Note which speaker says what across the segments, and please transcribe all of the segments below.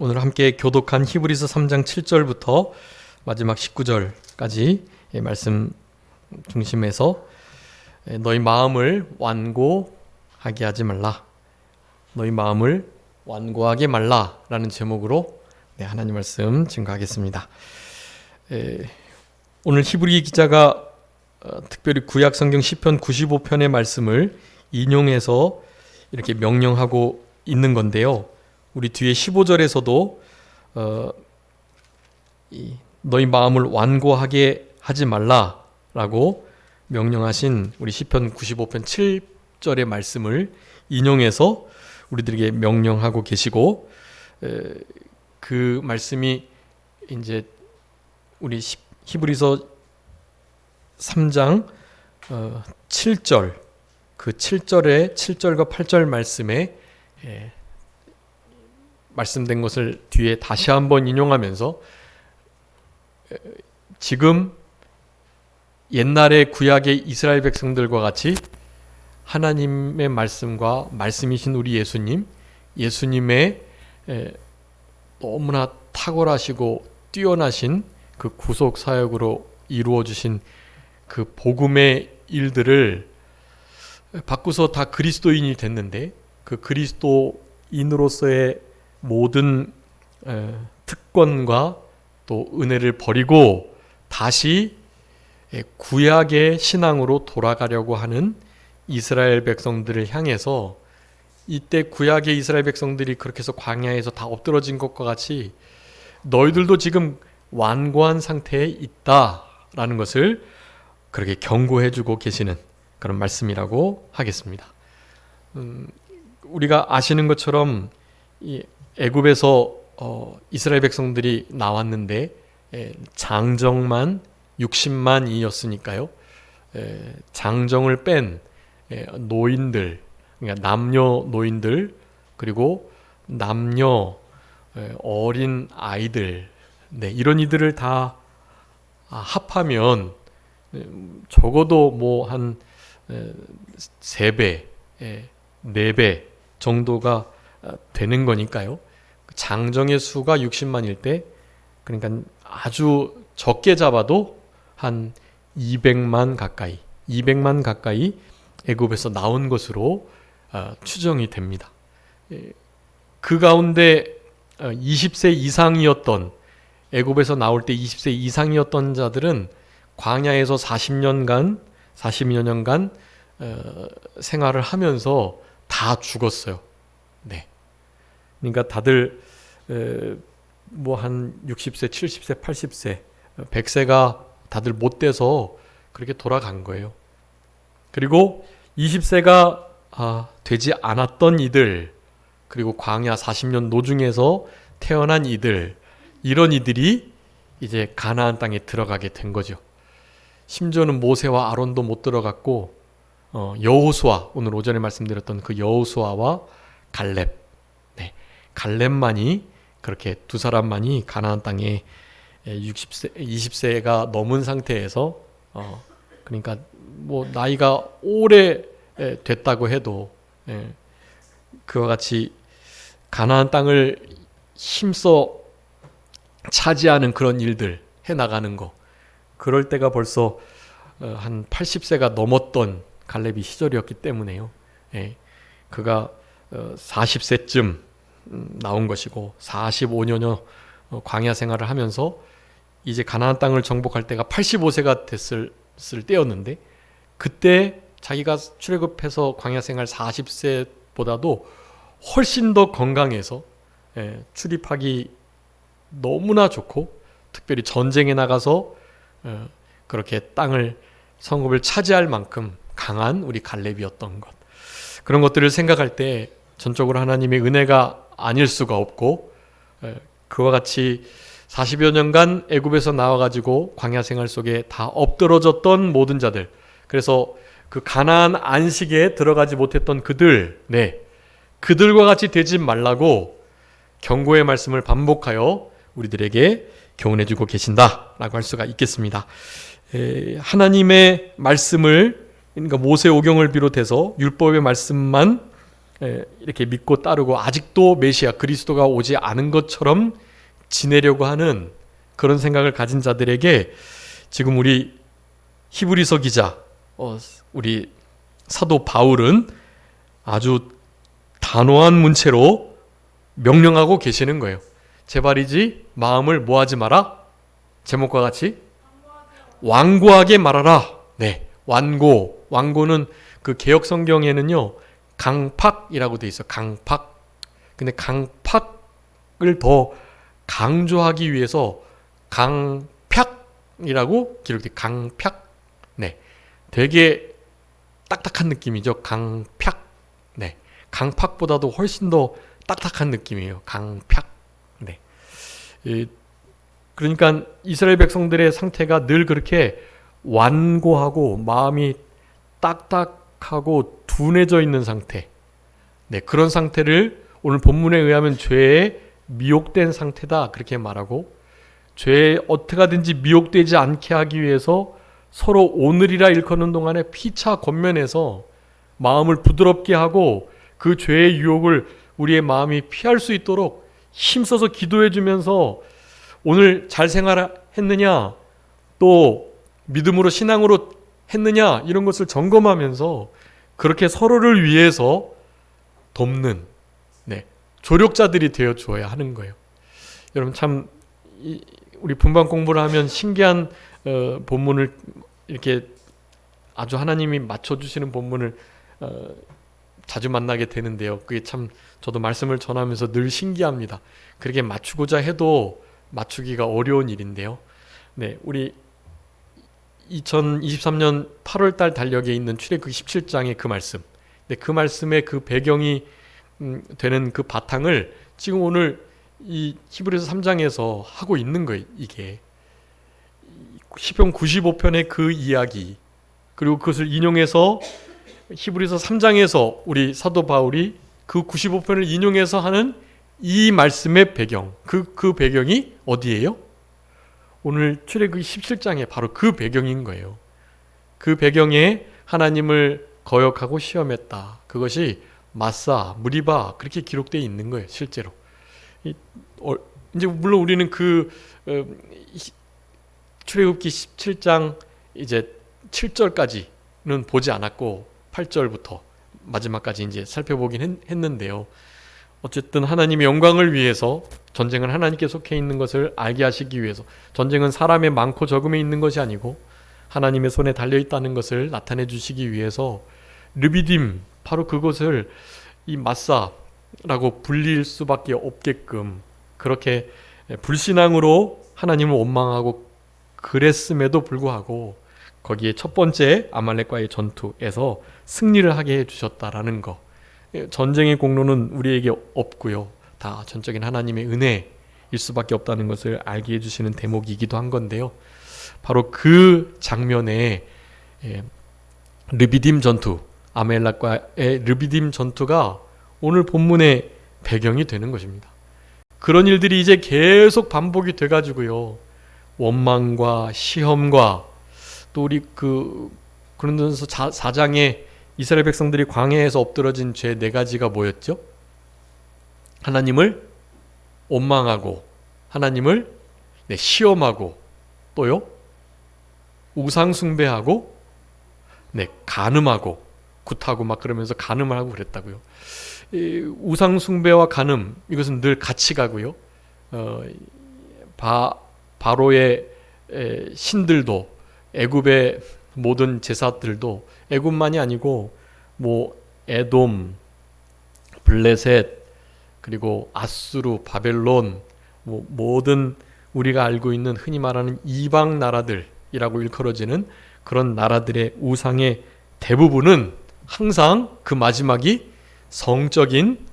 Speaker 1: 오늘 함께 교독한 히브리서 3장 7절부터 마지막 19절까지 말씀 중심에서 너희 마음을 완고하게 하지 말라, 너희 마음을 완고하게 말라라는 제목으로 하나님 말씀 증거하겠습니다. 오늘 히브리 기자가 특별히 구약 성경 시편 95편의 말씀을 인용해서 이렇게 명령하고 있는 건데요. 우리 뒤에 15절에서도 너희 마음을 완고하게 하지 말라라고 명령하신 우리 시편 95편 7절의 말씀을 인용해서 우리들에게 명령하고 계시고, 그 말씀이 이제 우리 히브리서 3장 7절, 그 7절과 8절 말씀에 말씀된 것을 뒤에 다시 한번 인용하면서, 지금 옛날의 구약의 이스라엘 백성들과 같이 하나님의 말씀과 말씀이신 우리 예수님의 너무나 탁월하시고 뛰어나신 그 구속 사역으로 이루어 주신 그 복음의 일들을 바꾸서 다 그리스도인이 됐는데, 그 그리스도인으로서의 모든 특권과 또 은혜를 버리고 다시 구약의 신앙으로 돌아가려고 하는 이스라엘 백성들을 향해서, 이때 구약의 이스라엘 백성들이 그렇게 해서 광야에서 다 엎드러진 것과 같이 너희들도 지금 완고한 상태에 있다라는 것을 그렇게 경고해주고 계시는 그런 말씀이라고 하겠습니다. 우리가 아시는 것처럼 이 애굽에서 이스라엘 백성들이 나왔는데 장정만 60만이었으니까요. 장정을 뺀 노인들, 그러니까 남녀 노인들, 그리고 남녀 어린 아이들, 이런 이들을 다 합하면 적어도 뭐 한 3배, 4배 정도가 되는 거니까요. 장정의 수가 60만일 때, 그러니까 아주 적게 잡아도 한 200만 가까이 애굽에서 나온 것으로 추정이 됩니다. 그 가운데 20세 이상이었던, 애굽에서 나올 때 20세 이상이었던 자들은 광야에서 40여 년간 생활을 하면서 다 죽었어요. 그러니까 다들 뭐 한 60세, 70세, 80세, 100세가 다들 못 돼서 그렇게 돌아간 거예요. 그리고 20세가 되지 않았던 이들, 그리고 광야 40년 노중에서 태어난 이들, 이런 이들이 이제 가나안 땅에 들어가게 된 거죠. 심지어는 모세와 아론도 못 들어갔고, 여호수아, 오늘 오전에 말씀드렸던 그 여호수아와 갈렙만이, 그렇게 두 사람만이 가나안 땅에 20세가 넘은 상태에서, 그러니까 뭐 나이가 오래 됐다고 해도 그와 같이 가나안 땅을 힘써 차지하는 그런 일들 해나가는 거, 그럴 때가 벌써 한 80세가 넘었던 갈렙이 시절이었기 때문에요. 그가 40세쯤 나온 것이고, 45년여 광야 생활을 하면서 이제 가나안 땅을 정복할 때가 85세가 됐을 때였는데, 그때 자기가 출애굽해서 광야 생활 40세보다도 훨씬 더 건강해서 출입하기 너무나 좋고, 특별히 전쟁에 나가서 그렇게 성읍을 차지할 만큼 강한 우리 갈렙이었던 것, 그런 것들을 생각할 때 전적으로 하나님의 은혜가 아닐 수가 없고, 그와 같이 40여 년간 애굽에서 나와가지고 광야 생활 속에 다 엎드러졌던 모든 자들, 그래서 그 가나안 안식에 들어가지 못했던 그들과 같이 되지 말라고 경고의 말씀을 반복하여 우리들에게 교훈해주고 계신다라고 할 수가 있겠습니다. 하나님의 말씀을, 그러니까 모세 오경을 비롯해서 율법의 말씀만 이렇게 믿고 따르고 아직도 메시아 그리스도가 오지 않은 것처럼 지내려고 하는 그런 생각을 가진 자들에게 지금 우리 히브리서 기자, 우리 사도 바울은 아주 단호한 문체로 명령하고 계시는 거예요. 제발이지 마음을 뭐하지 마라? 제목과 같이 완고하게 말하라. 네, 완고. 완고는 그 개역 성경에는요 강팍이라고 돼 있어. 강팍. 근데 강팍을 더 강조하기 위해서 강팍이라고 기록돼. 강팍. 네, 되게 딱딱한 느낌이죠. 강팍. 네, 강팍보다도 훨씬 더 딱딱한 느낌이에요. 강팍. 네. 그러니까 이스라엘 백성들의 상태가 늘 그렇게 완고하고 마음이 딱딱하고 둔해져 있는 상태. 네, 그런 상태를 오늘 본문에 의하면 죄에 미혹된 상태다 그렇게 말하고, 죄에 어떻게 하든지 미혹되지 않게 하기 위해서 서로 오늘이라 일컫는 동안에 피차 권면해서 마음을 부드럽게 하고 그 죄의 유혹을 우리의 마음이 피할 수 있도록 힘써서 기도해 주면서 오늘 잘 생활했느냐, 또 믿음으로 신앙으로 했느냐, 이런 것을 점검하면서 그렇게 서로를 위해서 돕는 조력자들이 되어 주어야 하는 거예요. 여러분 참 우리 분반 공부를 하면 신기한 본문을 이렇게 아주 하나님이 맞춰주시는 본문을 자주 만나게 되는데요. 그게 참 저도 말씀을 전하면서 늘 신기합니다. 그렇게 맞추고자 해도 맞추기가 어려운 일인데요. 네, 우리 2023년 8월달 달력에 있는 출애굽기 17장의 그 말씀, 그 말씀의 그 배경이 되는 그 바탕을 지금 오늘 이 히브리서 3장에서 하고 있는 거예요. 이게 시편 95편의 그 이야기, 그리고 그것을 인용해서 히브리서 3장에서 우리 사도 바울이 그 95편을 인용해서 하는 이 말씀의 배경, 그 배경이 어디예요? 오늘 출애굽기 17장에 바로 그 배경인 거예요. 그 배경에 하나님을 거역하고 시험했다. 그것이 마사, 무리바 그렇게 기록되어 있는 거예요. 실제로. 이제 물론 우리는 그 출애굽기 17장 이제 7절까지는 보지 않았고 8절부터 마지막까지 이제 살펴보긴 했는데요. 어쨌든 하나님의 영광을 위해서, 전쟁은 하나님께 속해 있는 것을 알게 하시기 위해서, 전쟁은 사람의 많고 적음에 있는 것이 아니고 하나님의 손에 달려 있다는 것을 나타내 주시기 위해서 르비딤, 바로 그것을 이 마사라고 불릴 수밖에 없게끔 그렇게 불신앙으로 하나님을 원망하고 그랬음에도 불구하고 거기에 첫 번째 아말렉과의 전투에서 승리를 하게 해주셨다라는 것. 전쟁의 공로는 우리에게 없고요. 다 전적인 하나님의 은혜일 수밖에 없다는 것을 알게 해주시는 대목이기도 한 건데요. 바로 그 장면에 르비딤 전투, 아말렉과의 르비딤 전투가 오늘 본문의 배경이 되는 것입니다. 그런 일들이 이제 계속 반복이 돼가지고요. 원망과 시험과 또 우리 그러면서 4장에 이스라엘 백성들이 광야에서 엎드러진 죄 4가지가 뭐였죠? 하나님을 원망하고, 하나님을 시험하고, 또요 우상 숭배하고, 간음하고, 굿하고 막 그러면서 간음을 하고 그랬다고요. 우상 숭배와 간음, 이것은 늘 같이 가고요. 바로의 신들도, 애굽의 모든 제사들도, 애굽만이 아니고 에돔, 블레셋, 그리고 아수르, 바벨론, 모든 우리가 알고 있는 흔히 말하는 이방 나라들이라고 일컬어지는 그런 나라들의 우상의 대부분은 항상 그 마지막이 성적인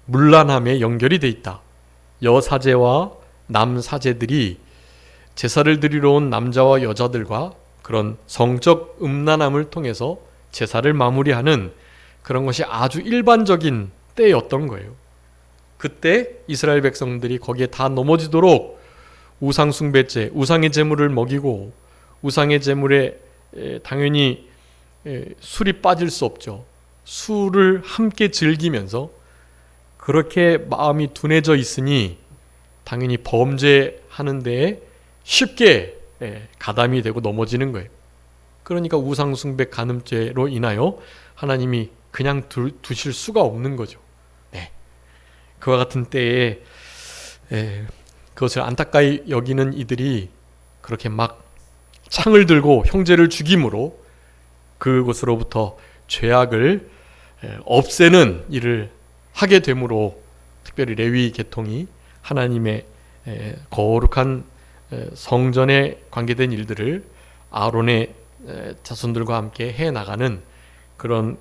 Speaker 1: 문란함에 연결이 돼 있다. 여사제와 남사제들이 제사를 드리러 온 남자와 여자들과 그런 성적 음란함을 통해서 제사를 마무리하는 그런 것이 아주 일반적인 때였던 거예요. 그때 이스라엘 백성들이 거기에 다 넘어지도록 우상 숭배죄, 우상의 제물을 먹이고, 우상의 제물에 당연히 술이 빠질 수 없죠. 술을 함께 즐기면서 그렇게 마음이 둔해져 있으니 당연히 범죄하는 데에 쉽게 가담이 되고 넘어지는 거예요. 그러니까 우상숭배 간음죄로 인하여 하나님이 그냥 두실 수가 없는 거죠. 네. 그와 같은 때에 그것을 안타까이 여기는 이들이 그렇게 막 창을 들고 형제를 죽임으로 그곳으로부터 죄악을 없애는 일을 하게 되므로 특별히 레위 계통이 하나님의 거룩한 성전에 관계된 일들을 아론의 자손들과 함께 해나가는 그런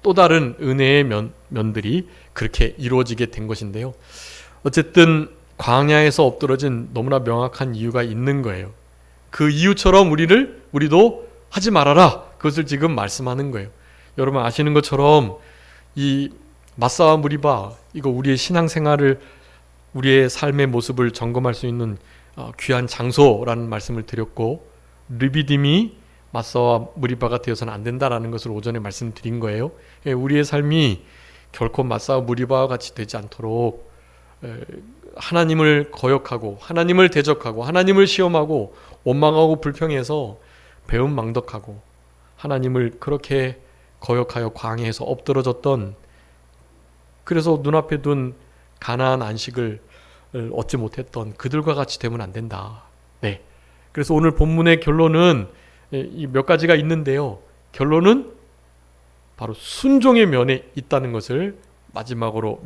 Speaker 1: 또 다른 은혜의 면들이 그렇게 이루어지게 된 것인데요. 어쨌든 광야에서 엎드러진 너무나 명확한 이유가 있는 거예요. 그 이유처럼 우리도 하지 말아라. 그것을 지금 말씀하는 거예요. 여러분 아시는 것처럼 이 마사와 무리바, 이거 우리의 신앙생활을, 우리의 삶의 모습을 점검할 수 있는 귀한 장소라는 말씀을 드렸고, 르비딤이 마사와 무리바가 되어서는 안 된다라는 것을 오전에 말씀드린 거예요. 우리의 삶이 결코 마사와 무리바와 같이 되지 않도록 하나님을 거역하고 하나님을 대적하고 하나님을 시험하고 원망하고 불평해서 배은망덕하고 하나님을 그렇게 거역하여 광야에서 엎드러졌던, 그래서 눈앞에 둔 가나안 안식을 얻지 못했던 그들과 같이 되면 안 된다. 네. 그래서 오늘 본문의 결론은 이 몇 가지가 있는데요. 결론은 바로 순종의 면에 있다는 것을 마지막으로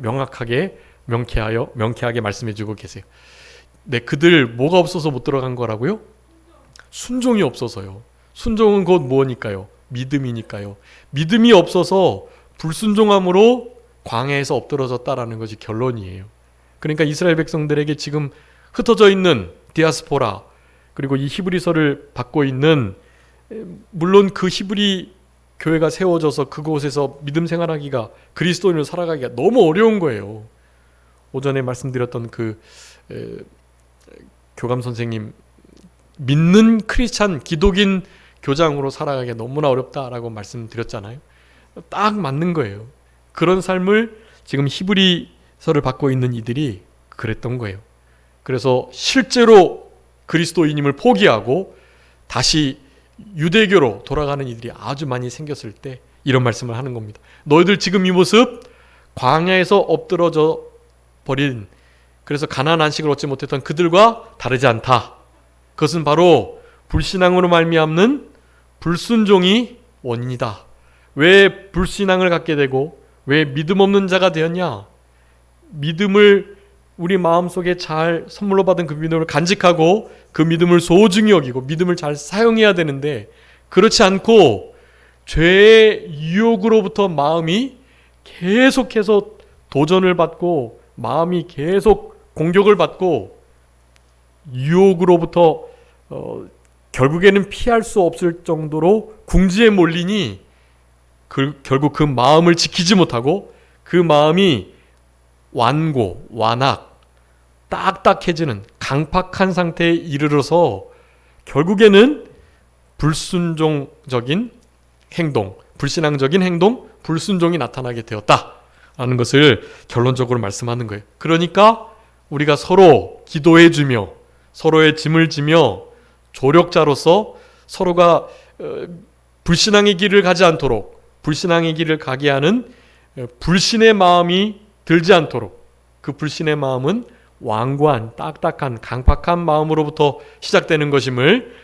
Speaker 1: 명쾌하게 말씀해주고 계세요. 네, 그들 뭐가 없어서 못 들어간 거라고요? 순종이 없어서요. 순종은 곧 뭐니까요? 믿음이니까요. 믿음이 없어서 불순종함으로 광야에서 엎드러졌다라는 것이 결론이에요. 그러니까 이스라엘 백성들에게 지금 흩어져 있는 디아스포라, 그리고 이 히브리서를 받고 있는, 물론 그 히브리 교회가 세워져서 그곳에서 믿음 생활하기가, 그리스도인으로 살아가기가 너무 어려운 거예요. 오전에 말씀드렸던 그 교감 선생님, 믿는 크리스찬 기독인 교장으로 살아가기가 너무나 어렵다라고 말씀드렸잖아요. 딱 맞는 거예요. 그런 삶을 지금 히브리서를 받고 있는 이들이 그랬던 거예요. 그래서 실제로 그리스도인임을 포기하고 다시 유대교로 돌아가는 이들이 아주 많이 생겼을 때 이런 말씀을 하는 겁니다. 너희들 지금 이 모습, 광야에서 엎드러져 버린, 그래서 가나안 안식을 얻지 못했던 그들과 다르지 않다. 그것은 바로 불신앙으로 말미암는 불순종이 원인이다. 왜 불신앙을 갖게 되고 왜 믿음 없는 자가 되었냐? 믿음을 우리 마음속에 잘 선물로 받은 그 믿음을 간직하고 그 믿음을 소중히 여기고 믿음을 잘 사용해야 되는데, 그렇지 않고 죄의 유혹으로부터 마음이 계속해서 도전을 받고 마음이 계속 공격을 받고 유혹으로부터 결국에는 피할 수 없을 정도로 궁지에 몰리니 결국 그 마음을 지키지 못하고 그 마음이 완악, 딱딱해지는 강팍한 상태에 이르러서 결국에는 불순종적인 행동, 불신앙적인 행동, 불순종이 나타나게 되었다라는 것을 결론적으로 말씀하는 거예요. 그러니까 우리가 서로 기도해주며 서로의 짐을 지며 조력자로서 서로가 불신앙의 길을 가지 않도록, 불신앙의 길을 가게 하는 불신의 마음이 들지 않도록, 그 불신의 마음은 완고한, 딱딱한, 강팍한 마음으로부터 시작되는 것임을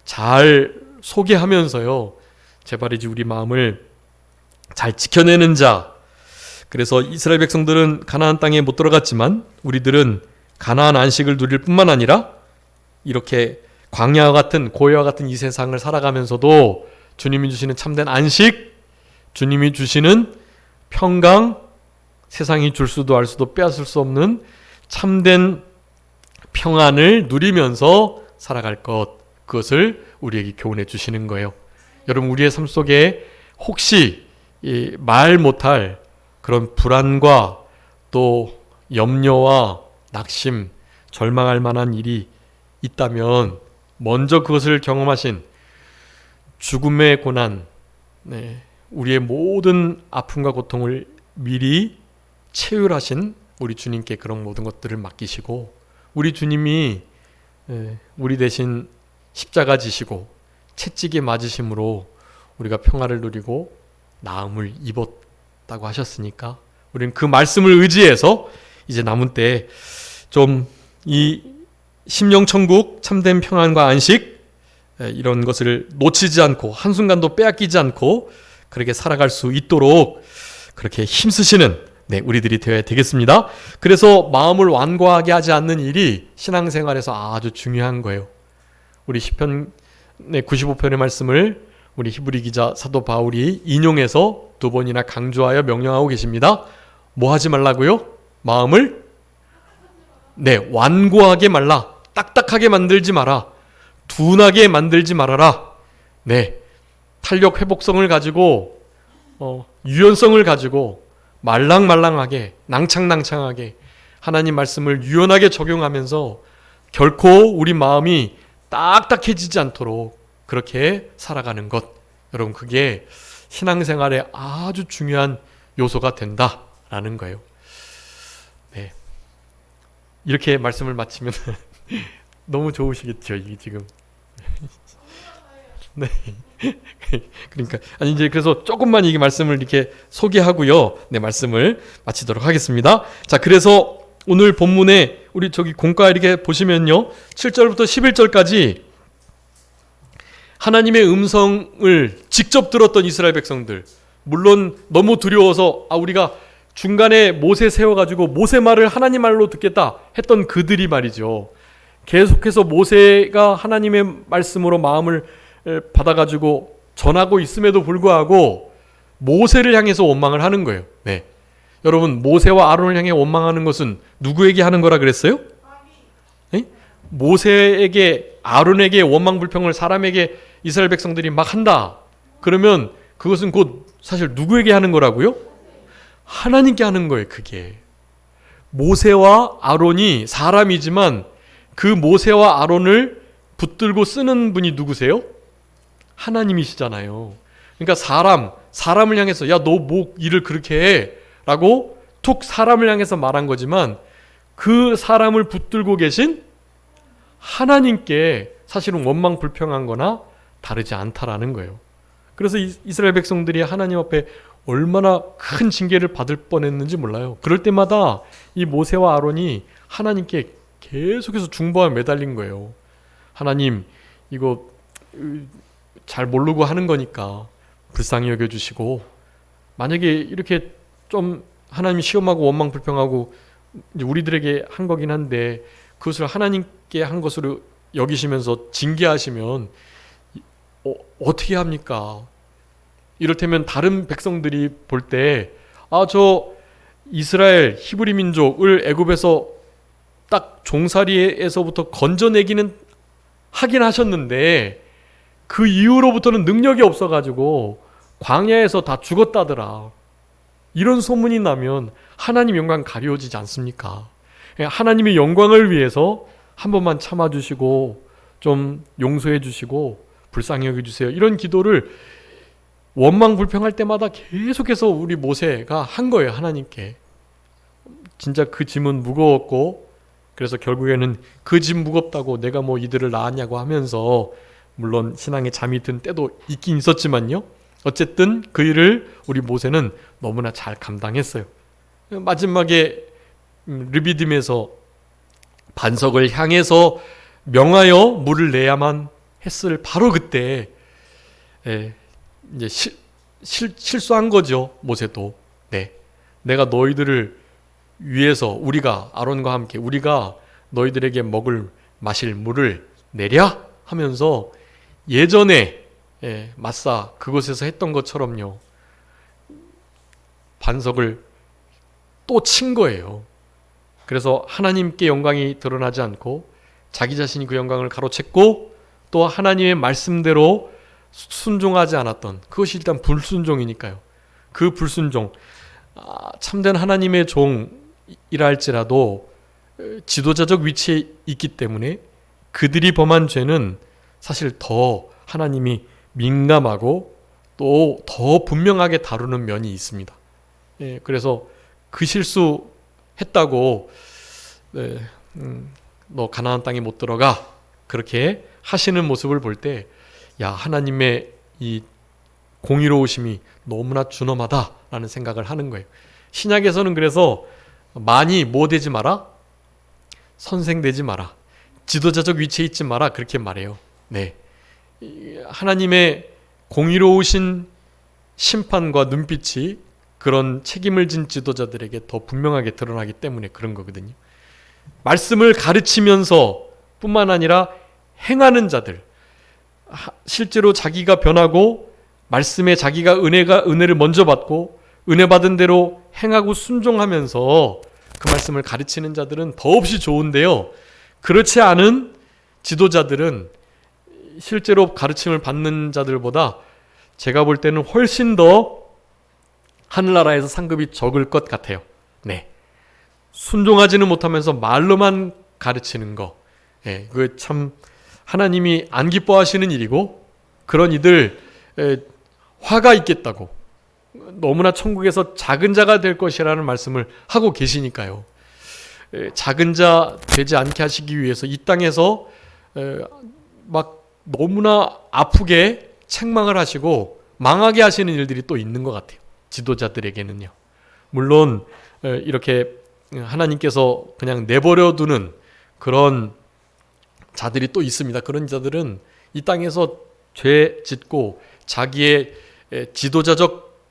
Speaker 1: 잘 소개하면서요, 제발이지 우리 마음을 잘 지켜내는 자. 그래서 이스라엘 백성들은 가나안 땅에 못 들어갔지만 우리들은 가나안 안식을 누릴 뿐만 아니라 이렇게 광야와 같은, 고해와 같은 이 세상을 살아가면서도 주님이 주시는 참된 안식, 주님이 주시는 평강, 세상이 줄 수도 알 수도 빼앗을 수 없는 참된 평안을 누리면서 살아갈 것, 그것을 우리에게 교훈해 주시는 거예요. 여러분, 우리의 삶 속에 혹시 말 못할 그런 불안과 또 염려와 낙심, 절망할 만한 일이 있다면 먼저 그것을 경험하신 죽음의 고난, 우리의 모든 아픔과 고통을 미리 체휼하신 우리 주님께 그런 모든 것들을 맡기시고, 우리 주님이 우리 대신 십자가 지시고 채찍에 맞으심으로 우리가 평화를 누리고 나음을 입었다고 하셨으니까 우리는 그 말씀을 의지해서 이제 남은 때 좀 이 심령천국, 참된 평안과 안식, 이런 것을 놓치지 않고 한순간도 빼앗기지 않고 그렇게 살아갈 수 있도록 그렇게 힘쓰시는 우리들이 되어야 되겠습니다. 그래서 마음을 완고하게 하지 않는 일이 신앙생활에서 아주 중요한 거예요. 우리 시편 95편의 말씀을 우리 히브리 기자 사도 바울이 인용해서 2번이나 강조하여 명령하고 계십니다. 뭐 하지 말라고요? 마음을 완고하게 말라. 딱딱하게 만들지 마라. 둔하게 만들지 말아라. 탄력 회복성을 가지고 유연성을 가지고 말랑말랑하게 낭창낭창하게 하나님 말씀을 유연하게 적용하면서 결코 우리 마음이 딱딱해지지 않도록 그렇게 살아가는 것, 여러분 그게 신앙생활의 아주 중요한 요소가 된다라는 거예요. 이렇게 말씀을 마치면 너무 좋으시겠죠, 이게 지금. 그러니까 이제 그래서 조금만 이 말씀을 이렇게 소개하고요, 말씀을 마치도록 하겠습니다. 자, 그래서 오늘 본문에 우리 저기 공과 이렇게 보시면요, 7절부터 11절까지 하나님의 음성을 직접 들었던 이스라엘 백성들, 물론 너무 두려워서 우리가 중간에 모세 세워가지고 모세 말을 하나님 말로 듣겠다 했던 그들이 말이죠, 계속해서 모세가 하나님의 말씀으로 마음을 받아가지고 전하고 있음에도 불구하고 모세를 향해서 원망을 하는 거예요. 여러분, 모세와 아론을 향해 원망하는 것은 누구에게 하는 거라 그랬어요? 모세에게, 아론에게 원망 불평을 사람에게 이스라엘 백성들이 막 한다 그러면 그것은 곧 사실 누구에게 하는 거라고요? 하나님께 하는 거예요. 그게 모세와 아론이 사람이지만 그 모세와 아론을 붙들고 쓰는 분이 누구세요? 하나님이시잖아요. 그러니까 사람을 향해서 야, 너 뭐 일을 그렇게 해? 라고 툭 사람을 향해서 말한 거지만 그 사람을 붙들고 계신 하나님께 사실은 원망 불평한 거나 다르지 않다라는 거예요. 그래서 이스라엘 백성들이 하나님 앞에 얼마나 큰 징계를 받을 뻔했는지 몰라요. 그럴 때마다 이 모세와 아론이 하나님께 계속해서 중보에 매달린 거예요. 하나님, 이거 잘 모르고 하는 거니까 불쌍히 여겨주시고, 만약에 이렇게 좀 하나님이 시험하고 원망 불평하고 우리들에게 한 거긴 한데 그것을 하나님께 한 것으로 여기시면서 징계하시면 어떻게 합니까? 이를테면 다른 백성들이 볼 때 저 이스라엘 히브리 민족을 애굽에서 딱 종살이에서부터 건져내기는 하긴 하셨는데 그 이후로부터는 능력이 없어가지고 광야에서 다 죽었다더라, 이런 소문이 나면 하나님 영광 가려워지지 않습니까? 하나님의 영광을 위해서 한 번만 참아주시고 좀 용서해 주시고 불쌍히 여겨주세요, 이런 기도를 원망 불평할 때마다 계속해서 우리 모세가 한 거예요. 하나님께. 진짜 그 짐은 무거웠고, 그래서 결국에는 그 짐 무겁다고 내가 뭐 이들을 낳았냐고 하면서, 물론 신앙에 잠이 든 때도 있긴 있었지만요, 어쨌든 그 일을 우리 모세는 너무나 잘 감당했어요. 마지막에 르비딤에서 반석을 향해서 명하여 물을 내야만 했을 바로 그때 이제 실수한 거죠. 모세도. 내가 너희들을 위해서 우리가 아론과 함께 우리가 너희들에게 마실 물을 내랴 하면서 예전에 마사 그곳에서 했던 것처럼요, 반석을 또 친 거예요. 그래서 하나님께 영광이 드러나지 않고 자기 자신이 그 영광을 가로챘고 또 하나님의 말씀대로 순종하지 않았던, 그것이 일단 불순종이니까요. 그 불순종, 참된 하나님의 종이라 할지라도 지도자적 위치에 있기 때문에 그들이 범한 죄는 사실 더 하나님이 민감하고 또 더 분명하게 다루는 면이 있습니다. 그래서 그 실수했다고 너 가나안 땅에 못 들어가 그렇게 하시는 모습을 볼 때 야, 하나님의 이 공의로우심이 너무나 준엄하다라는 생각을 하는 거예요. 신약에서는 그래서 많이 뭐 되지 마라? 선생 되지 마라. 지도자적 위치에 있지 마라. 그렇게 말해요. 네. 하나님의 공의로우신 심판과 눈빛이 그런 책임을 진 지도자들에게 더 분명하게 드러나기 때문에 그런 거거든요. 말씀을 가르치면서 뿐만 아니라 행하는 자들, 실제로 자기가 변하고 말씀에 자기가 은혜를 먼저 받고 은혜 받은 대로 행하고 순종하면서 그 말씀을 가르치는 자들은 더없이 좋은데요. 그렇지 않은 지도자들은 실제로 가르침을 받는 자들보다 제가 볼 때는 훨씬 더 하늘나라에서 상급이 적을 것 같아요. 네. 순종하지는 못하면서 말로만 가르치는 거. 그 참 하나님이 안 기뻐하시는 일이고 그런 이들 화가 있겠다고 너무나 천국에서 작은 자가 될 것이라는 말씀을 하고 계시니까요. 작은 자 되지 않게 하시기 위해서 이 땅에서 막 너무나 아프게 책망을 하시고 망하게 하시는 일들이 또 있는 것 같아요. 지도자들에게는요. 물론 이렇게 하나님께서 그냥 내버려 두는 그런 자들이 또 있습니다. 그런 자들은 이 땅에서 죄 짓고 자기의 지도자적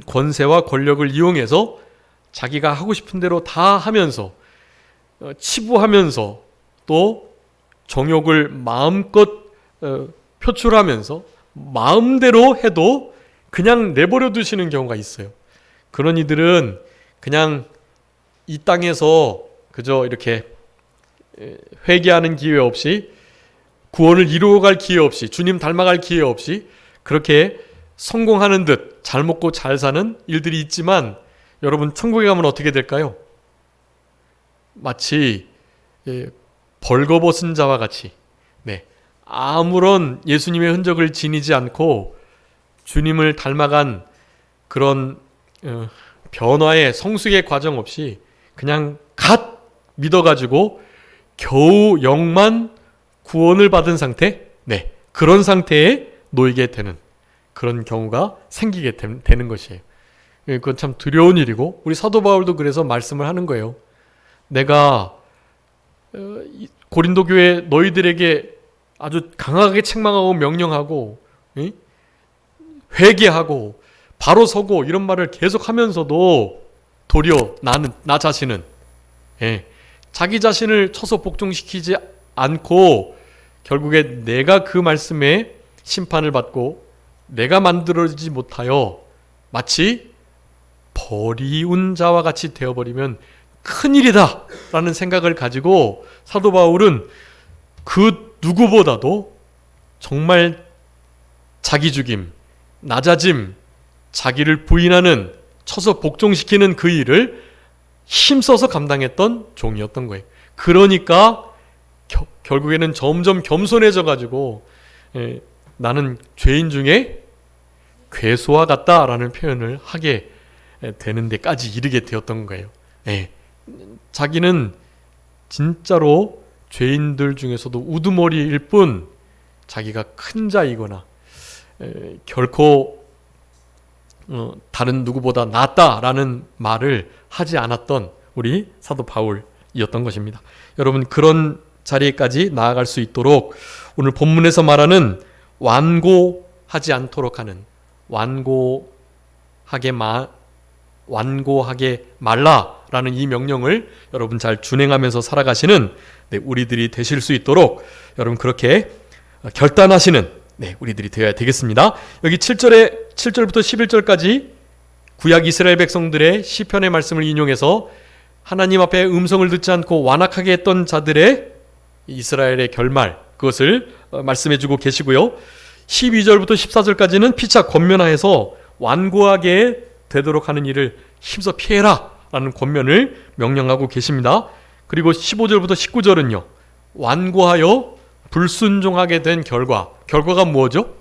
Speaker 1: 권세와 권력을 이용해서 자기가 하고 싶은 대로 다 하면서 치부하면서 또 정욕을 마음껏 표출하면서 마음대로 해도 그냥 내버려 두시는 경우가 있어요. 그런 이들은 그냥 이 땅에서 그저 이렇게 회개하는 기회 없이 구원을 이루어갈 기회 없이 주님 닮아갈 기회 없이 그렇게 성공하는 듯 잘 먹고 잘 사는 일들이 있지만 여러분 천국에 가면 어떻게 될까요? 마치 벌거벗은 자와 같이 아무런 예수님의 흔적을 지니지 않고 주님을 닮아간 그런 변화의 성숙의 과정 없이 그냥 갓 믿어가지고 겨우 영만 구원을 받은 상태? 그런 상태에 놓이게 되는 그런 경우가 생기게 되는 것이에요. 그건 참 두려운 일이고 우리 사도 바울도 그래서 말씀을 하는 거예요. 내가 고린도 교회 너희들에게 아주 강하게 책망하고 명령하고 회개하고 바로 서고 이런 말을 계속 하면서도 도리어 나 자신은 자기 자신을 쳐서 복종시키지 않고 결국에 내가 그 말씀에 심판을 받고 내가 만들어지지 못하여 마치 버리운 자와 같이 되어버리면 큰일이다 라는 생각을 가지고 사도 바울은 그 누구보다도 정말 자기 죽임, 낮아짐, 자기를 부인하는 쳐서 복종시키는 그 일을 힘써서 감당했던 종이었던 거예요. 그러니까 결국에는 점점 겸손해져 가지고 나는 죄인 중에 괴수와 같다라는 표현을 하게 되는 데까지 이르게 되었던 거예요. 자기는 진짜로 죄인들 중에서도 우두머리일 뿐 자기가 큰 자이거나 결코 다른 누구보다 낫다라는 말을 하지 않았던 우리 사도 바울이었던 것입니다. 여러분 그런 자리에까지 나아갈 수 있도록 오늘 본문에서 말하는 완고하지 않도록 하는 완고하게 말라라는 이 명령을 여러분 잘 준행하면서 살아가시는 우리들이 되실 수 있도록 여러분 그렇게 결단하시는 우리들이 되어야 되겠습니다. 여기 7절부터 11절까지 구약 이스라엘 백성들의 시편의 말씀을 인용해서 하나님 앞에 음성을 듣지 않고 완악하게 했던 자들의 이스라엘의 결말 그것을 말씀해주고 계시고요. 12절부터 14절까지는 피차 권면하여서 완고하게 되도록 하는 일을 힘써 피해라 라는 권면을 명령하고 계십니다. 그리고 15절부터 19절은요. 완고하여 불순종하게 된 결과가 뭐죠?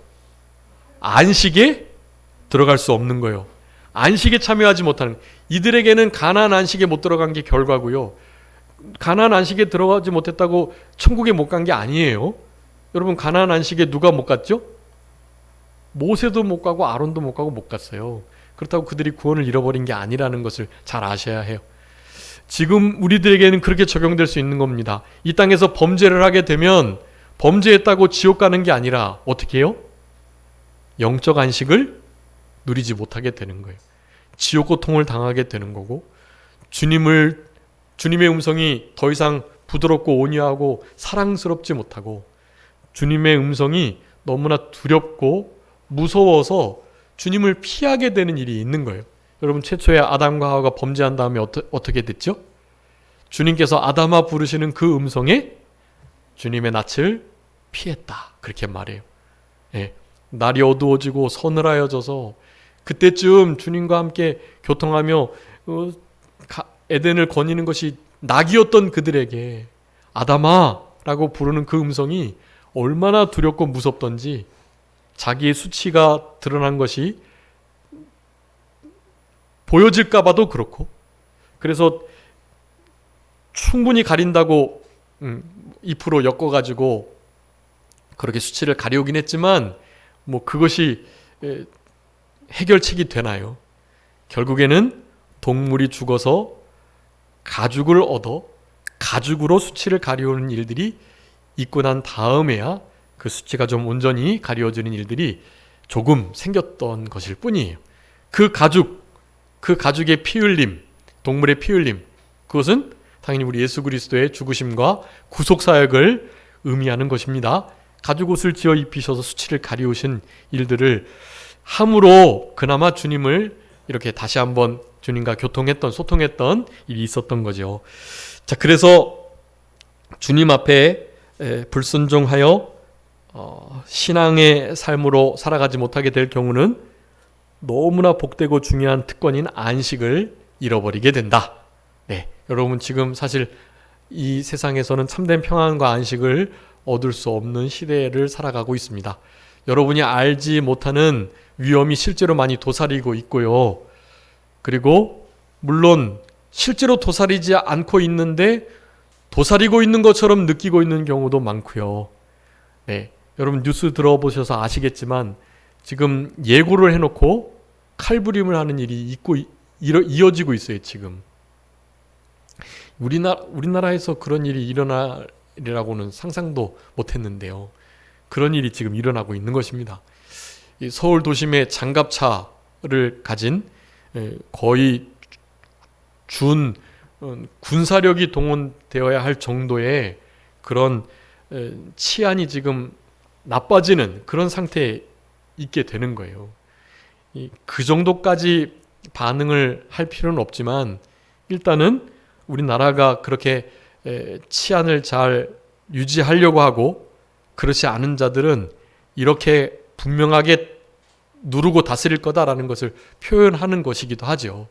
Speaker 1: 안식의 들어갈 수 없는 거예요. 안식에 참여하지 못하는, 이들에게는 가나안 안식에 못 들어간 게 결과고요. 가나안 안식에 들어가지 못했다고 천국에 못 간 게 아니에요. 여러분, 가나안 안식에 누가 못 갔죠? 모세도 못 가고 아론도 못 가고 못 갔어요. 그렇다고 그들이 구원을 잃어버린 게 아니라는 것을 잘 아셔야 해요. 지금 우리들에게는 그렇게 적용될 수 있는 겁니다. 이 땅에서 범죄를 하게 되면 범죄했다고 지옥 가는 게 아니라 어떻게 해요? 영적 안식을 누리지 못하게 되는 거예요. 지옥 고통을 당하게 되는 거고, 주님의 음성이 더 이상 부드럽고 온유하고 사랑스럽지 못하고, 주님의 음성이 너무나 두렵고 무서워서 주님을 피하게 되는 일이 있는 거예요. 여러분, 최초에 아담과 하와가 범죄한 다음에 어떻게 됐죠? 주님께서 아담아 부르시는 그 음성에 주님의 낯을 피했다, 그렇게 말해요. 예, 날이 어두워지고 서늘하여져서 그때쯤 주님과 함께 교통하며 에덴을 거니는 것이 낙이었던 그들에게 아담아 라고 부르는 그 음성이 얼마나 두렵고 무섭던지, 자기의 수치가 드러난 것이 보여질까 봐도 그렇고, 그래서 충분히 가린다고 2% 엮어가지고 그렇게 수치를 가려오긴 했지만 뭐 그것이 해결책이 되나요? 결국에는 동물이 죽어서 가죽을 얻어 가죽으로 수치를 가려오는 일들이 있고 난 다음에야 그 수치가 좀 온전히 가려워지는 일들이 조금 생겼던 것일 뿐이에요. 그 가죽의 피 흘림, 동물의 피 흘림, 그것은 당연히 우리 예수 그리스도의 죽으심과 구속 사역을 의미하는 것입니다. 가죽옷을 지어 입히셔서 수치를 가리우신 일들을 함으로 그나마 주님을 이렇게 다시 한번 주님과 소통했던 일이 있었던 거죠. 자, 그래서 주님 앞에 불순종하여 신앙의 삶으로 살아가지 못하게 될 경우는 너무나 복되고 중요한 특권인 안식을 잃어버리게 된다. 네, 여러분, 지금 사실 이 세상에서는 참된 평안과 안식을 얻을 수 없는 시대를 살아가고 있습니다. 여러분이 알지 못하는 위험이 실제로 많이 도사리고 있고요. 그리고 물론 실제로 도사리지 않고 있는데 도사리고 있는 것처럼 느끼고 있는 경우도 많고요. 네, 여러분 뉴스 들어보셔서 아시겠지만 지금 예고를 해놓고 칼부림을 하는 일이 이어지고 있어요. 지금 우리나라에서 그런 일이 일어나리라고는 상상도 못했는데요. 그런 일이 지금 일어나고 있는 것입니다. 서울 도심에 장갑차를 가진 거의 준 군사력이 동원되어야 할 정도의 그런 치안이 지금 나빠지는 그런 상태에 있게 되는 거예요. 그 정도까지 반응을 할 필요는 없지만 일단은 우리나라가 그렇게 치안을 잘 유지하려고 하고 그렇지 않은 자들은 이렇게 분명하게 누르고 다스릴 거다라는 것을 표현하는 것이기도 하죠.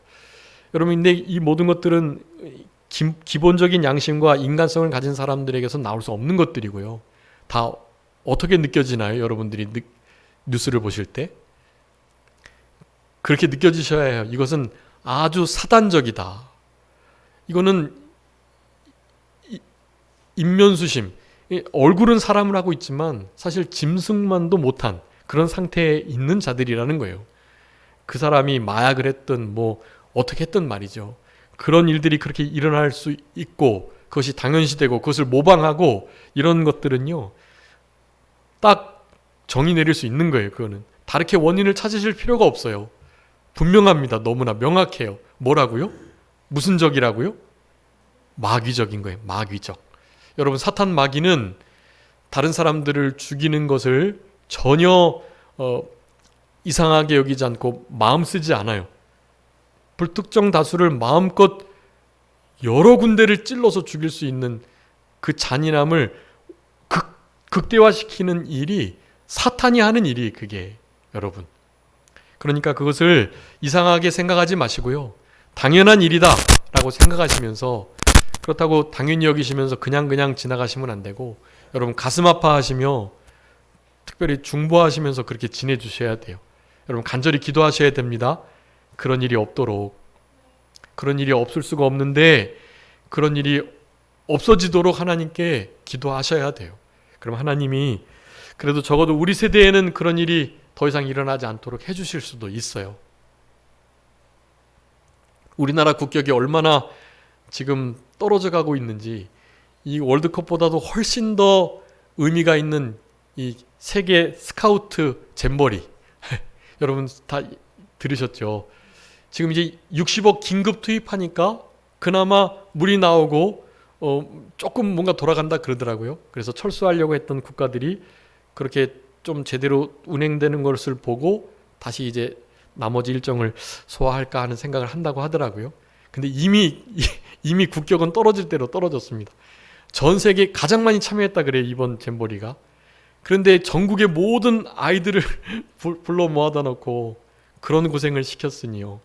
Speaker 1: 여러분, 근데 이 모든 것들은 기본적인 양심과 인간성을 가진 사람들에게서 나올 수 없는 것들이고요. 다 어떻게 느껴지나요? 여러분들이 뉴스를 보실 때? 그렇게 느껴지셔야 해요. 이것은 아주 사단적이다. 이거는 인면수심, 얼굴은 사람을 하고 있지만 사실 짐승만도 못한 그런 상태에 있는 자들이라는 거예요. 그 사람이 마약을 했든 뭐 어떻게 했든 말이죠. 그런 일들이 그렇게 일어날 수 있고 그것이 당연시되고 그것을 모방하고 이런 것들은요, 딱 정의 내릴 수 있는 거예요. 그거는 다르게 원인을 찾으실 필요가 없어요. 분명합니다. 너무나 명확해요. 뭐라고요? 무슨 적이라고요? 마귀적인 거예요. 마귀적. 여러분, 사탄 마귀는 다른 사람들을 죽이는 것을 전혀 이상하게 여기지 않고 마음 쓰지 않아요. 불특정 다수를 마음껏 여러 군데를 찔러서 죽일 수 있는 그 잔인함을 극대화시키는 일이 사탄이 하는 일이 그게, 여러분. 그러니까 그것을 이상하게 생각하지 마시고요. 당연한 일이다 라고 생각하시면서, 그렇다고 당연히 여기시면서 그냥 지나가시면 안 되고, 여러분 가슴 아파하시며 특별히 중보하시면서 그렇게 지내주셔야 돼요. 여러분 간절히 기도하셔야 됩니다. 그런 일이 없도록. 그런 일이 없을 수가 없는데 그런 일이 없어지도록 하나님께 기도하셔야 돼요. 그럼 하나님이 그래도 적어도 우리 세대에는 그런 일이 더 이상 일어나지 않도록 해주실 수도 있어요. 우리나라 국격이 얼마나 지금 떨어져 가고 있는지, 이 월드컵보다도 훨씬 더 의미가 있는 이 세계 스카우트 잼버리 여러분 다 들으셨죠? 지금 이제 60억 긴급 투입하니까 그나마 물이 나오고 조금 뭔가 돌아간다 그러더라고요. 그래서 철수하려고 했던 국가들이 그렇게 좀 제대로 운행되는 것을 보고 다시 이제 나머지 일정을 소화할까 하는 생각을 한다고 하더라고요. 근데 이미 국격은 떨어질 대로 떨어졌습니다. 전 세계 가장 많이 참여했다 그래요, 이번 잼버리가. 그런데 전국의 모든 아이들을 불러 모아다 놓고 그런 고생을 시켰으니요.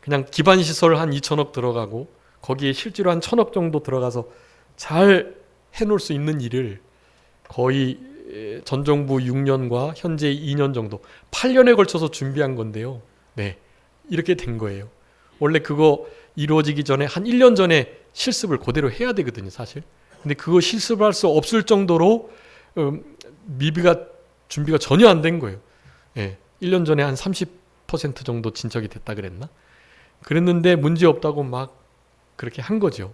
Speaker 1: 그냥 기반시설 한 2천억 들어가고 거기에 실제로 한 1,000억 정도 들어가서 잘 해놓을 수 있는 일을 거의 전 정부 6년과 현재 2년 정도 8년에 걸쳐서 준비한 건데요. 네, 이렇게 된 거예요. 원래 그거 이루어지기 전에 한 1년 전에 실습을 그대로 해야 되거든요, 사실. 근데 그거 실습할 수 없을 정도로 준비가 전혀 안 된 거예요. 네, 1년 전에 한 30% 정도 진척이 됐다 그랬나? 그랬는데 문제 없다고 막 그렇게 한 거죠.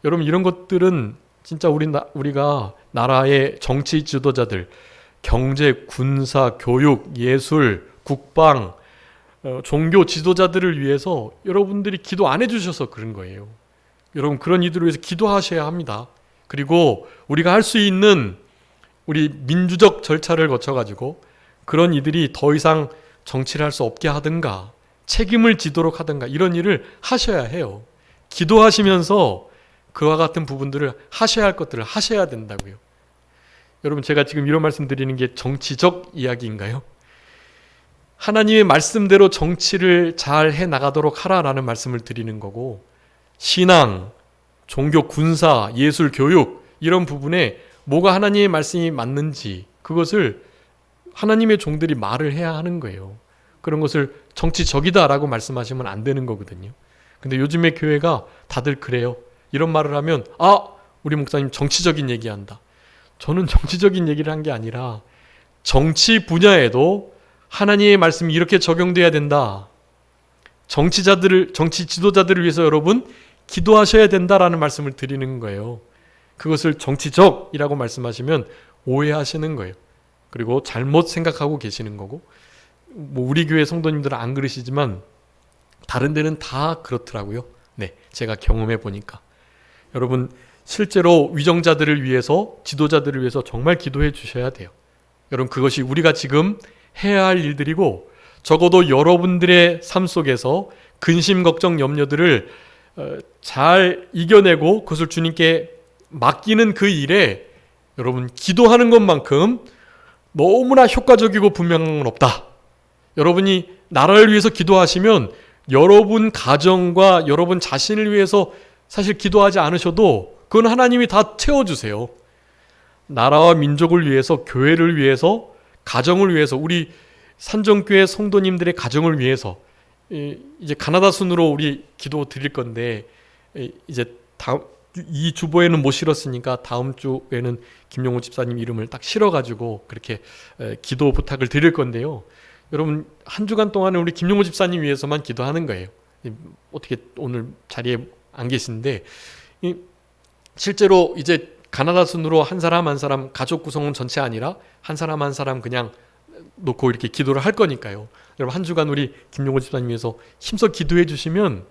Speaker 1: 여러분 이런 것들은 진짜 우리가 나라의 정치 지도자들, 경제, 군사, 교육, 예술, 국방, 종교 지도자들을 위해서 여러분들이 기도 안 해주셔서 그런 거예요. 여러분 그런 이들을 위해서 기도하셔야 합니다. 그리고 우리가 할 수 있는 우리 민주적 절차를 거쳐가지고 그런 이들이 더 이상 정치를 할 수 없게 하든가 책임을 지도록 하든가 이런 일을 하셔야 해요. 기도하시면서 그와 같은 부분들을 하셔야 할 것들을 하셔야 된다고요. 여러분 제가 지금 이런 말씀 드리는 게 정치적 이야기인가요? 하나님의 말씀대로 정치를 잘 해나가도록 하라라는 말씀을 드리는 거고, 신앙, 종교, 군사, 예술, 교육 이런 부분에 뭐가 하나님의 말씀이 맞는지 그것을 하나님의 종들이 말을 해야 하는 거예요. 그런 것을 정치적이다라고 말씀하시면 안 되는 거거든요. 근데 요즘의 교회가 다들 그래요. 이런 말을 하면 우리 목사님 정치적인 얘기한다. 저는 정치적인 얘기를 한 게 아니라 정치 분야에도 하나님의 말씀이 이렇게 적용돼야 된다. 정치 지도자들을 위해서 여러분 기도하셔야 된다라는 말씀을 드리는 거예요. 그것을 정치적이라고 말씀하시면 오해하시는 거예요. 그리고 잘못 생각하고 계시는 거고, 우리 교회 성도님들은 안 그러시지만 다른 데는 다 그렇더라고요. 네, 제가 경험해 보니까. 여러분 실제로 위정자들을 위해서, 지도자들을 위해서 정말 기도해 주셔야 돼요. 여러분 그것이 우리가 지금 해야 할 일들이고, 적어도 여러분들의 삶 속에서 근심, 걱정, 염려들을 잘 이겨내고 그것을 주님께 맡기는 그 일에 여러분 기도하는 것만큼 너무나 효과적이고 분명한 건 없다. 여러분이 나라를 위해서 기도하시면 여러분 가정과 여러분 자신을 위해서 사실 기도하지 않으셔도 그건 하나님이 다 채워주세요. 나라와 민족을 위해서, 교회를 위해서, 가정을 위해서, 우리 산정교회 성도님들의 가정을 위해서, 이제 가나다 순으로 우리 기도 드릴 건데, 이제 이 주보에는 못 실었으니까 다음 주에는 김용호 집사님 이름을 딱 실어가지고 그렇게 기도 부탁을 드릴 건데요. 여러분 한 주간 동안은 우리 김용호 집사님 위해서만 기도하는 거예요. 어떻게 오늘 자리에 안 계신데, 실제로 이제 가나다 순으로 한 사람 한 사람, 가족 구성은 전체 아니라 한 사람 한 사람 그냥 놓고 이렇게 기도를 할 거니까요. 여러분 한 주간 우리 김용호 집사님 위해서 힘써 기도해 주시면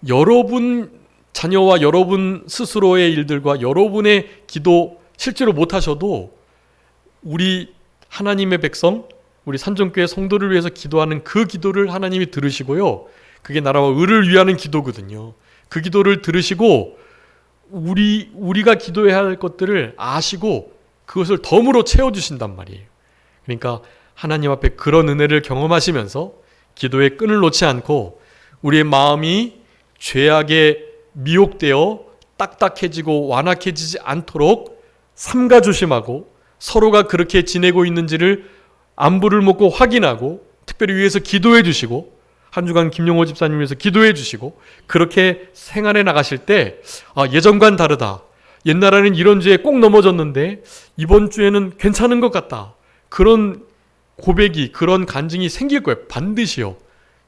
Speaker 1: 여러분 자녀와 여러분 스스로의 일들과 여러분의 기도 실제로 못하셔도 우리 하나님의 백성, 우리 산정교회 성도를 위해서 기도하는 그 기도를 하나님이 들으시고요. 그게 나라와 의를 위하는 기도거든요. 그 기도를 들으시고 우리가 기도해야 할 것들을 아시고 그것을 덤으로 채워주신단 말이에요. 그러니까 하나님 앞에 그런 은혜를 경험하시면서 기도의 끈을 놓지 않고 우리의 마음이 죄악에 미혹되어 딱딱해지고 완악해지지 않도록 삼가조심하고 서로가 그렇게 지내고 있는지를 안부를 묻고 확인하고 특별히 위해서 기도해 주시고 한 주간 김용호 집사님 위해서 기도해 주시고 그렇게 생활해 나가실 때 예전과는 다르다. 옛날에는 이런 죄에 꼭 넘어졌는데 이번 주에는 괜찮은 것 같다. 그런 고백이 그런 간증이 생길 거예요. 반드시요.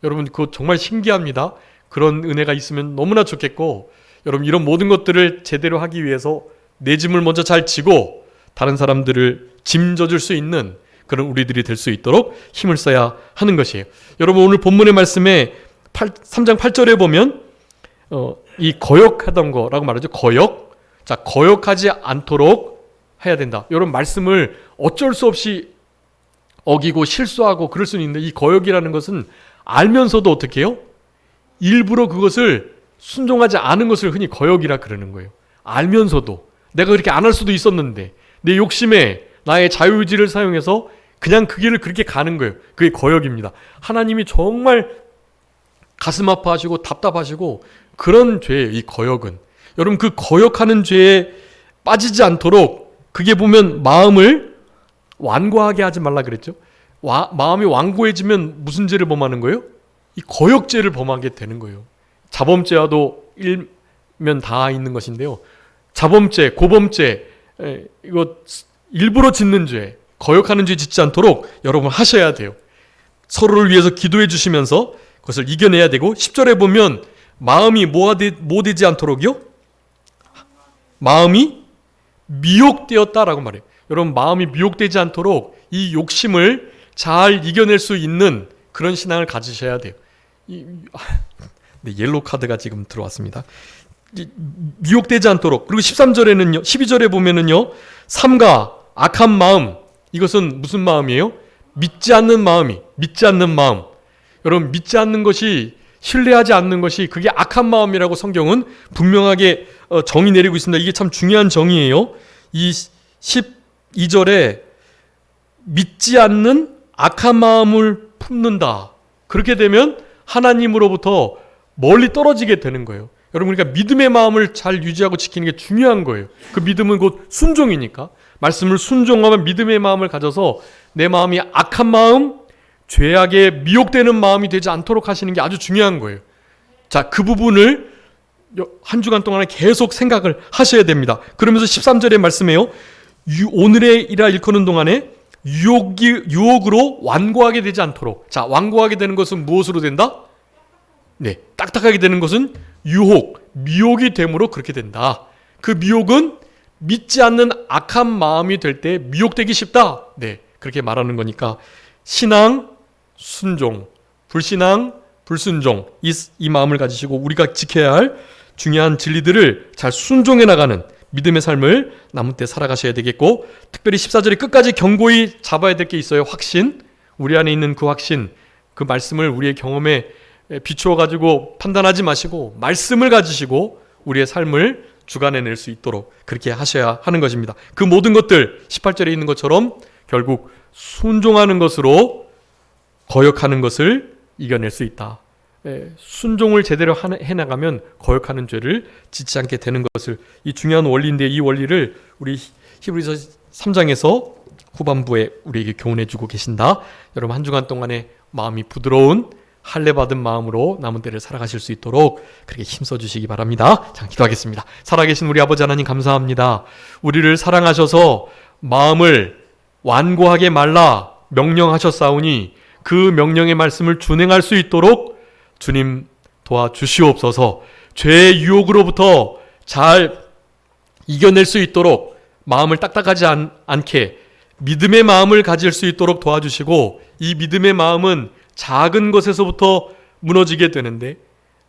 Speaker 1: 여러분 그거 정말 신기합니다. 그런 은혜가 있으면 너무나 좋겠고 여러분 이런 모든 것들을 제대로 하기 위해서 내 짐을 먼저 잘 지고 다른 사람들을 짐져줄 수 있는 그런 우리들이 될 수 있도록 힘을 써야 하는 것이에요. 여러분 오늘 본문의 말씀에 3장 8절에 보면 이 거역하던 거라고 말하죠. 거역. 자, 거역하지 않도록 해야 된다. 여러분 말씀을 어쩔 수 없이 어기고 실수하고 그럴 수는 있는데 이 거역이라는 것은 알면서도 어떻게 해요? 일부러 그것을 순종하지 않은 것을 흔히 거역이라 그러는 거예요. 알면서도 내가 그렇게 안 할 수도 있었는데 내 욕심에 나의 자유의지를 사용해서 그냥 그 길을 그렇게 가는 거예요. 그게 거역입니다. 하나님이 정말 가슴 아파하시고 답답하시고 그런 죄예요. 이 거역은. 여러분 그 거역하는 죄에 빠지지 않도록 그게 보면 마음을 완고하게 하지 말라 그랬죠. 마음이 완고해지면 무슨 죄를 범하는 거예요? 이 거역죄를 범하게 되는 거예요. 자범죄와도 일면 다 있는 것인데요. 자범죄, 고범죄, 이거 일부러 짓는 죄, 거역하는 죄 짓지 않도록 여러분 하셔야 돼요. 서로를 위해서 기도해 주시면서 그것을 이겨내야 되고 10절에 보면 마음이 뭐 되지 않도록요? 마음이 미혹되었다라고 말해요. 여러분 마음이 미혹되지 않도록 이 욕심을 잘 이겨낼 수 있는 그런 신앙을 가지셔야 돼요. 네, 옐로우 카드가 지금 들어왔습니다. 미혹되지 않도록. 그리고 13절에는요, 12절에 보면은요, 삼가 악한 마음. 이것은 무슨 마음이에요? 믿지 않는 마음이, 믿지 않는 마음. 여러분, 믿지 않는 것이, 신뢰하지 않는 것이 그게 악한 마음이라고 성경은 분명하게 정의 내리고 있습니다. 이게 참 중요한 정의예요. 이 12절에 믿지 않는 악한 마음을 품는다. 그렇게 되면 하나님으로부터 멀리 떨어지게 되는 거예요. 여러분 그러니까 믿음의 마음을 잘 유지하고 지키는 게 중요한 거예요. 그 믿음은 곧 순종이니까 말씀을 순종하면 믿음의 마음을 가져서 내 마음이 악한 마음, 죄악에 미혹되는 마음이 되지 않도록 하시는 게 아주 중요한 거예요. 자, 그 부분을 한 주간 동안에 계속 생각을 하셔야 됩니다. 그러면서 13절의 말씀에요. 오늘의 일화 일컫는 동안에 유혹으로 완고하게 되지 않도록. 자, 완고하게 되는 것은 무엇으로 된다? 네, 딱딱하게 되는 것은 유혹, 미혹이 됨으로 그렇게 된다. 그 미혹은 믿지 않는 악한 마음이 될 때 미혹되기 쉽다. 네, 그렇게 말하는 거니까 신앙, 순종, 불신앙, 불순종 이 마음을 가지시고 우리가 지켜야 할 중요한 진리들을 잘 순종해 나가는 믿음의 삶을 남은 때 살아가셔야 되겠고 특별히 14절에 끝까지 견고히 잡아야 될 게 있어요. 확신, 우리 안에 있는 그 확신, 그 말씀을 우리의 경험에 비추어 가지고 판단하지 마시고 말씀을 가지시고 우리의 삶을 주관해낼 수 있도록 그렇게 하셔야 하는 것입니다. 그 모든 것들 18절에 있는 것처럼 결국 순종하는 것으로 거역하는 것을 이겨낼 수 있다. 순종을 제대로 해나가면 거역하는 죄를 짓지 않게 되는 것을 이 중요한 원리인데 이 원리를 우리 히브리서 3장에서 후반부에 우리에게 교훈해주고 계신다. 여러분 한 주간 동안에 마음이 부드러운 할례받은 마음으로 남은 때를 살아가실 수 있도록 그렇게 힘써 주시기 바랍니다. 자, 기도하겠습니다. 살아계신 우리 아버지 하나님 감사합니다. 우리를 사랑하셔서 마음을 완고하게 말라 명령하셨사오니 그 명령의 말씀을 준행할 수 있도록 주님 도와주시옵소서. 죄의 유혹으로부터 잘 이겨낼 수 있도록 마음을 딱딱하지 않게 믿음의 마음을 가질 수 있도록 도와주시고 이 믿음의 마음은 작은 것에서부터 무너지게 되는데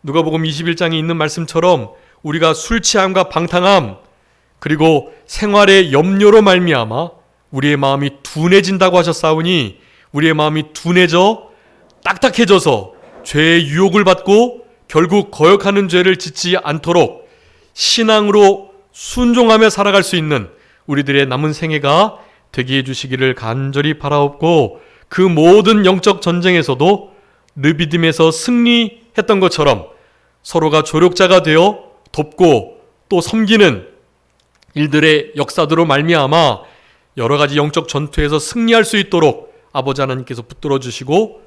Speaker 1: 누가복음 21장에 있는 말씀처럼 우리가 술 취함과 방탕함 그리고 생활의 염려로 말미암아 우리의 마음이 둔해진다고 하셨사오니 우리의 마음이 둔해져 딱딱해져서 죄의 유혹을 받고 결국 거역하는 죄를 짓지 않도록 신앙으로 순종하며 살아갈 수 있는 우리들의 남은 생애가 되게 해주시기를 간절히 바라옵고 그 모든 영적 전쟁에서도 르비딤에서 승리했던 것처럼 서로가 조력자가 되어 돕고 또 섬기는 일들의 역사들로 말미암아 여러 가지 영적 전투에서 승리할 수 있도록 아버지 하나님께서 붙들어 주시고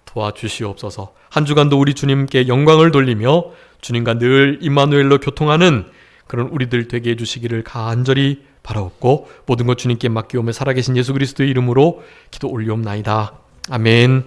Speaker 1: 도와주시옵소서. 한 주간도 우리 주님께 영광을 돌리며 주님과 늘 임마누엘로 교통하는 그런 우리들 되게 해주시기를 간절히 바라옵고 모든 것 주님께 맡기오며 살아계신 예수 그리스도의 이름으로 기도 올리옵나이다. 아멘.